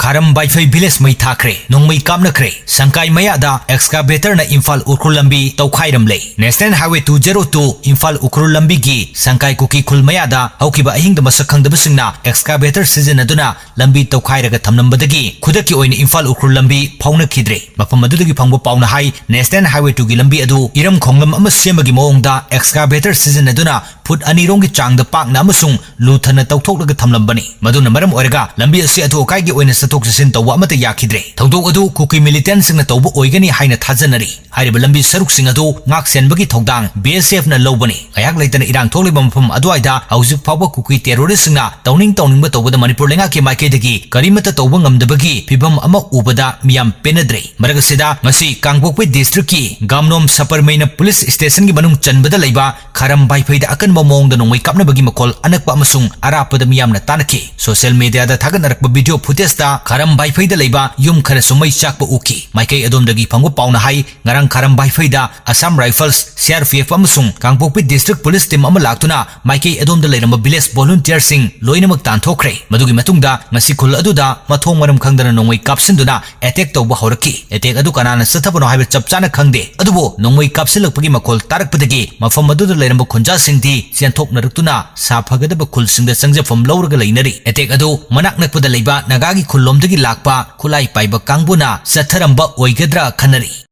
Kharam Vaiphei village mai thakhre nongmei kapnakhre Sangkai mayada Excavator na Imphal Ukhrul lambi toukhairamle National Highway 202 Imphal Ukhrul lambi gi Sangkai kuki khul mayada haukiba ahingda masakhangdaba singna Excavator season aduna lambi toukhairaga thamnambadagi khudaki oina Imphal Ukhrul lambi phauna khidre mafam adudagi phangba pauna hai National Highway 2 gi lambi adu iram khonglam ama semagi maongda Excavator season aduna foot anirongi changda pakna amasung luthana tauthokdaga thamlambani maduna maram oiraga lambi asi athu kai gi oina sathok sasin tawwa amata yakhidre thawdok adu kuki militant singna tawba oigani haina thajanari hariba lambi saruk sing adu ngak senbagi thogdang BSF na lobani ayak leitana irang thokliba mafam aduaida haujuk phawba kuki terrorist singna tawningba tawbada Manipur lenga ke maikedagi karimata tawba ngamdabagi phibam ama ubada miyam penadre maragasida ngasi Kangpokpi district ki Gamnom Saparmaina police station gi manung chanbada leiba Kharam Vaiphei da akan mamongda nongmei kapnabagi makol anakpa amasung arapada miyamna tanaki social media da thaganarakba video footage da Kharam Vaiphei da leiba yum khara sumai chakpa uki maikei adomdagi phangwa pauna hai ngarang Kharam Vaiphei da Assam Rifles CRPF amasung Kangpokpi district police team ama laktuna maikei adomda leiramba village volunteer sing loinamak tanthokre madugi matungda ngasi khul aduda mathong maram khangdana nongmei kapsinduna attack tawba horaki attack adu kanana sathabano haiba chapchana khangde adubo nongmei kapsilakpagi makol tarakpadagi mafam aduda leiramba khunja singdi sianthoknaruktuna saphagada khul singda sangjafam lawraga leinari attack adu manak nakpada leiba nagagi khullomdagi lakpa khulai paiba kangbuna satharamba oigadra khanari